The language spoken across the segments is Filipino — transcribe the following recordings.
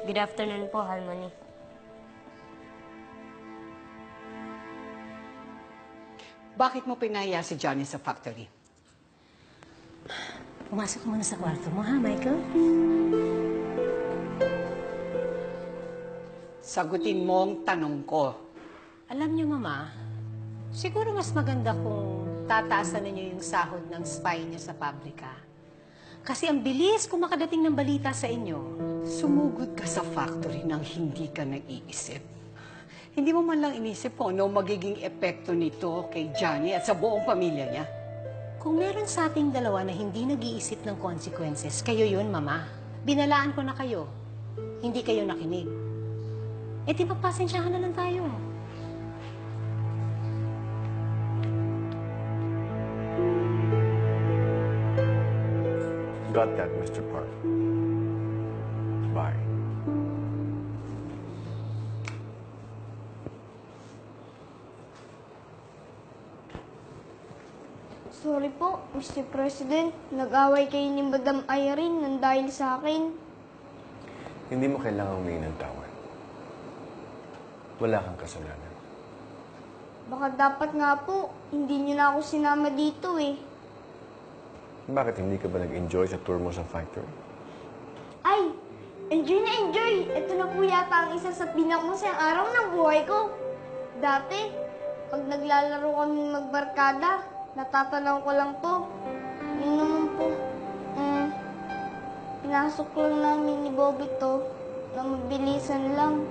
Good afternoon po, Harmony. Bakit mo pinaya si Johnny sa factory? Pumasok ka muna sa kwarto mo, ha, Michael? Sagutin mo ang tanong ko. Alam niyo, Mama, siguro mas maganda kung tataasan ninyo yung sahod ng spy niya sa pabrika. Kasi ang bilis kung makadating ng balita sa inyo. Sumugod ka sa factory nang hindi ka nag-iisip. Hindi mo man lang inisip kung ano magiging epekto nito kay Johnny at sa buong pamilya niya. Kung meron sa ating dalawa na hindi nag-iisip ng consequences, kayo yun, Mama. Binalaan ko na kayo. Hindi kayo nakinig. Eh, di ba pasensyahan na lang tayo? Got that, Mr. Park. Bye. Sorry po, Mr. President. Nag-away kayo ni Madam Irene nang dahil sa akin. Hindi mo kailangang humingi ng tawad. Wala kang kasalanan. Baka dapat nga po, hindi niyo na ako sinama dito eh. Bakit hindi ka ba nag-enjoy sa tour mo sa factory? Ay, enjoy na enjoy! Ito na po yata ang isa sa pinakamasayang araw ng buhay ko. Dati, pag naglalaro kami magbarkada, natatanaw ko lang to. Yun naman po, pinasok lang namin ni Bobby to na mabilisan lang.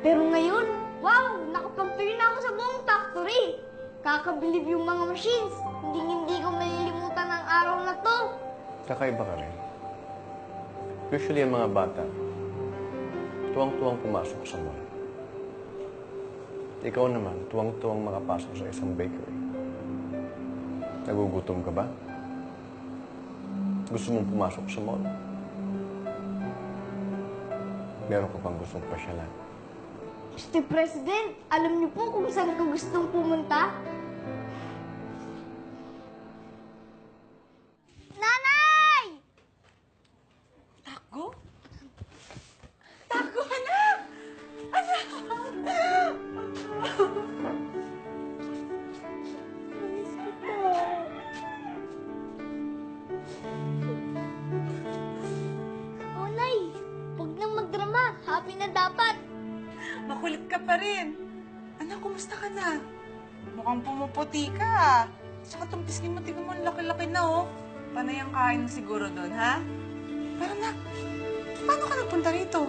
Pero ngayon, wow! Nakapag-tour na ako sa buong factory! Kakabilib yung mga machines. Hindi ko malilimutan ang araw na to. Kakaiba ka rin. Usually, ang mga bata, tuwang-tuwang pumasok sa mall. Ikaw naman, tuwang-tuwang makapasok sa isang bakery. Nagugutom ka ba? Gusto mong pumasok sa mall? Meron ka pang gustong pasyalan? Mr. President, alam niyo po kung saan ko gustong pumunta? Nanay! Tago? Tago, anak! Anak! Miss kita. Oh, Nay! Huwag nang magdrama. Happy na dapat. Makulit ka pa rin. Anak, kumusta ka na? Mukhang pumuputi ka. Saka itong pisngi mo, tingnan mo, ang laki-laki na, oh. Panay ang kain mo siguro doon, ha? Pero anak, paano ka nagpunta rito?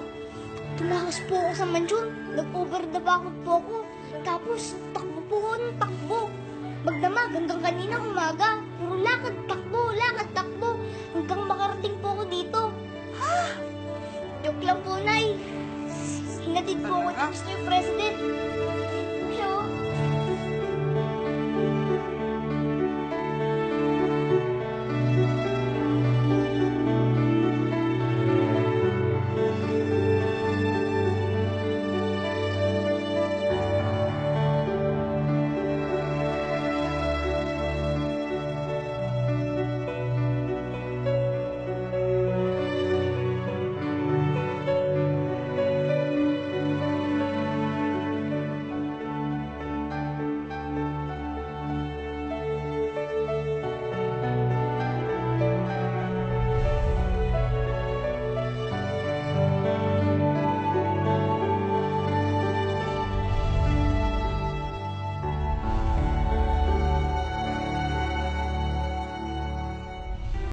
Tumakas po ako sa mansyon. Nag-over the backot po ako. Tapos, takbo po ako ng takbo. Magdamag hanggang kanina umaga. Puro lakad, takbo,